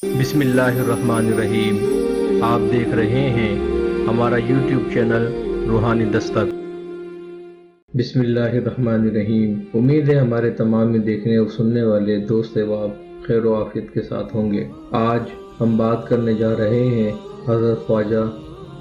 بسم اللہ الرحمن الرحیم۔ آپ دیکھ رہے ہیں ہمارا یوٹیوب چینل روحانی دستک۔ بسم اللہ الرحمن الرحیم۔ امید ہے ہمارے تمام دیکھنے اور سننے والے دوست احباب خیر و عافیت کے ساتھ ہوں گے۔ آج ہم بات کرنے جا رہے ہیں حضرت خواجہ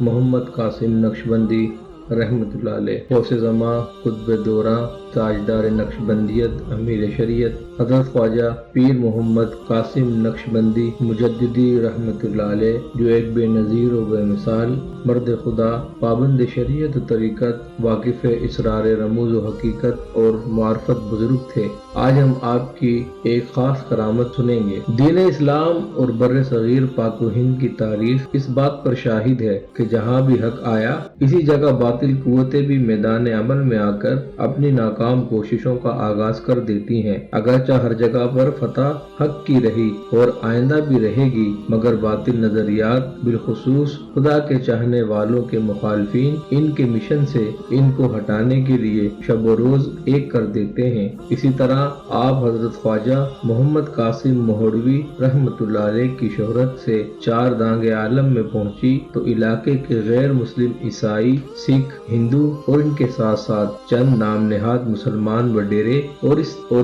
محمد قاسم نقشبندی رحمۃ اللہ علیہ، غوث زماں، قطب دوراں، تاجدار نقشبندیت، امیر شریعت حضرت خواجہ پیر محمد قاسم نقشبندی مجددی رحمۃ اللہ علیہ، جو ایک بے نظیر و بے مثال مرد خدا، پابند شریعت و طریقت، واقف اسرار رموز و حقیقت اور معرفت بزرگ تھے۔ آج ہم آپ کی ایک خاص کرامت سنیں گے۔ دین اسلام اور بر صغیر پاک و ہند کی تاریخ اس بات پر شاہد ہے کہ جہاں بھی حق آیا، اسی جگہ باطل قوتیں بھی میدان عمل میں آ کر اپنی ناکام کوششوں کا آغاز کر دیتی ہیں۔ اگرچہ ہر جگہ پر فتح حق کی رہی اور آئندہ بھی رہے گی، مگر باطل نظریات بالخصوص خدا کے چاہنے والوں کے مخالفین ان کے مشن سے ان کو ہٹانے کے لیے شب و روز ایک کر دیتے ہیں۔ اسی طرح آپ حضرت خواجہ محمد قاسم موہروی رحمۃ اللہ علیہ کی شہرت سے چار دانگ عالم میں پہنچی تو علاقے کے غیر مسلم عیسائی، سکھ، ہندو اور ان کے ساتھ ساتھ چند نام نہاد مسلمان وڈیرے اور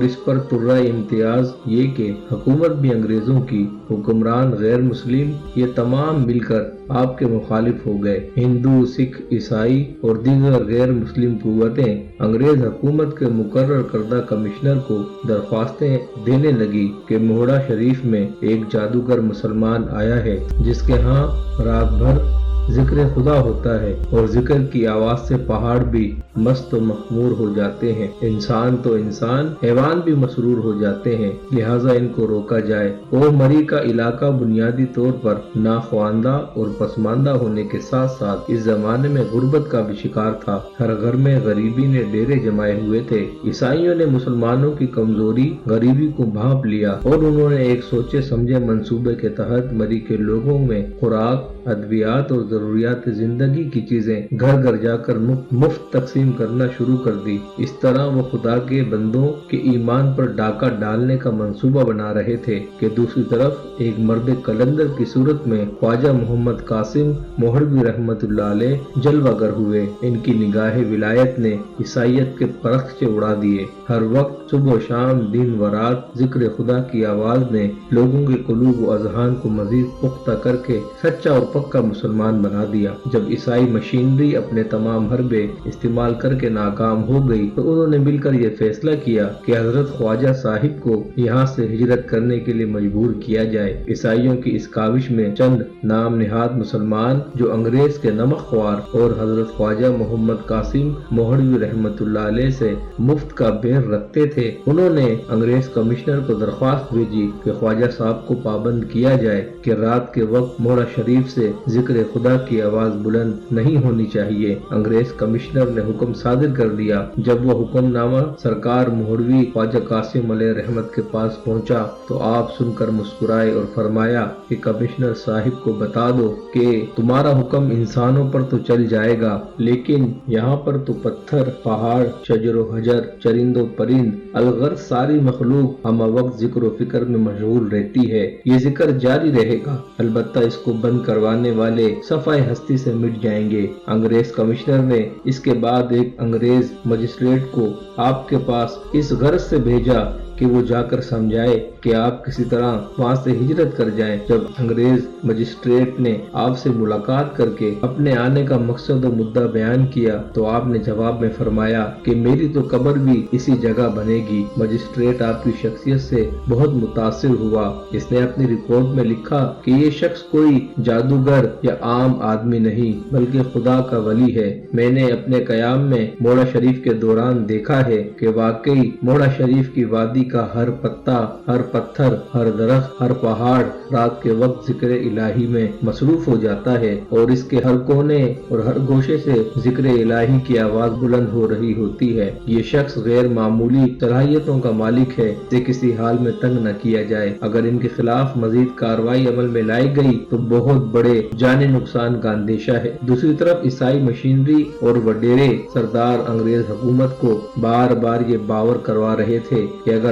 اس پر ترہ امتیاز یہ کہ حکومت بھی انگریزوں کی، حکمران غیر مسلم، یہ تمام مل کر آپ کے مخالف ہو گئے۔ ہندو، سکھ، عیسائی اور دیگر غیر مسلم قوتیں انگریز حکومت کے مقرر کردہ کمشنر کو درخواستیں دینے لگی کہ موہڑا شریف میں ایک جادوگر مسلمان آیا ہے جس کے ہاں رات بھر ذکر خدا ہوتا ہے اور ذکر کی آواز سے پہاڑ بھی مست و مخمور ہو جاتے ہیں، انسان تو انسان، حیوان بھی مسرور ہو جاتے ہیں، لہٰذا ان کو روکا جائے۔ اور مری کا علاقہ بنیادی طور پر ناخواندہ اور پسماندہ ہونے کے ساتھ ساتھ اس زمانے میں غربت کا بھی شکار تھا۔ ہر گھر میں غریبی نے ڈیرے جمائے ہوئے تھے۔ عیسائیوں نے مسلمانوں کی کمزوری، غریبی کو بھانپ لیا اور انہوں نے ایک سوچے سمجھے منصوبے کے تحت مری کے لوگوں میں خوراک، ادویات اور ضروریات زندگی کی چیزیں گھر گھر جا کر مفت تقسیم کرنا شروع کر دی۔ اس طرح وہ خدا کے بندوں کے ایمان پر ڈاکہ ڈالنے کا منصوبہ بنا رہے تھے کہ دوسری طرف ایک مرد قلندر کی صورت میں خواجہ محمد قاسم موہروی رحمۃ اللہ علیہ جلوہ گر ہوئے۔ ان کی نگاہ ولایت نے عیسائیت کے پرخچے اڑا دیے۔ ہر وقت صبح و شام، دن و رات ذکر خدا کی آواز نے لوگوں کے قلوب و اذہان کو مزید پختہ کر کے سچا اور پکا مسلمان بنا دیا۔ جب عیسائی مشینری اپنے تمام حربے استعمال کر کے ناکام ہو گئی تو انہوں نے مل کر یہ فیصلہ کیا کہ حضرت خواجہ صاحب کو یہاں سے ہجرت کرنے کے لیے مجبور کیا جائے۔ عیسائیوں کی اس کاوش میں چند نام نہاد مسلمان جو انگریز کے نمک خوار اور حضرت خواجہ محمد قاسم موہروی رحمۃ اللہ علیہ سے مفت کا بیر رکھتے تھے، انہوں نے انگریز کمشنر کو درخواست بھیجی کہ خواجہ صاحب کو پابند کیا جائے کہ رات کے وقت موہڑا شریف سے ذکر خدا کی آواز بلند نہیں ہونی چاہیے۔ انگریز کمشنر نے حکم صادر کر دیا۔ جب وہ حکم نامہ سرکار موہروی خواجہ قاسم علیہ رحمت کے پاس پہنچا تو آپ سن کر مسکرائے اور فرمایا کہ کمشنر صاحب کو بتا دو کہ تمہارا حکم انسانوں پر تو چل جائے گا، لیکن یہاں پر تو پتھر، پہاڑ، شجر و حجر، چرند و پرند، الغرض ساری مخلوق ہمہ وقت ذکر و فکر میں مشغول رہتی ہے۔ یہ ذکر جاری رہے گا، البتہ اس کو بند کروانے والے صفحہ ہستی سے مٹ جائیں گے۔ انگریز کمشنر نے اس کے بعد ایک انگریز مجسٹریٹ کو آپ کے پاس اس غرض سے بھیجا کہ وہ جا کر سمجھائے کہ آپ کسی طرح وہاں سے ہجرت کر جائیں۔ جب انگریز مجسٹریٹ نے آپ سے ملاقات کر کے اپنے آنے کا مقصد و مدعا بیان کیا تو آپ نے جواب میں فرمایا کہ میری تو قبر بھی اسی جگہ بنے گی۔ مجسٹریٹ آپ کی شخصیت سے بہت متاثر ہوا۔ اس نے اپنی رپورٹ میں لکھا کہ یہ شخص کوئی جادوگر یا عام آدمی نہیں بلکہ خدا کا ولی ہے۔ میں نے اپنے قیام میں موہڑا شریف کے دوران دیکھا ہے کہ واقعی موہڑا شریف کی وادی کا ہر پتا، ہر پتھر، ہر درخت، ہر پہاڑ رات کے وقت ذکر الہی میں مصروف ہو جاتا ہے اور اس کے ہر کونے اور ہر گوشے سے ذکر الہی کی آواز بلند ہو رہی ہوتی ہے۔ یہ شخص غیر معمولی صلاحیتوں کا مالک ہے، اسے کسی حال میں تنگ نہ کیا جائے۔ اگر ان کے خلاف مزید کارروائی عمل میں لائی گئی تو بہت بڑے جانی نقصان کا اندیشہ ہے۔ دوسری طرف عیسائی مشینری اور وڈیرے سردار انگریز حکومت کو بار بار یہ باور کروا رہے تھے کہ اگر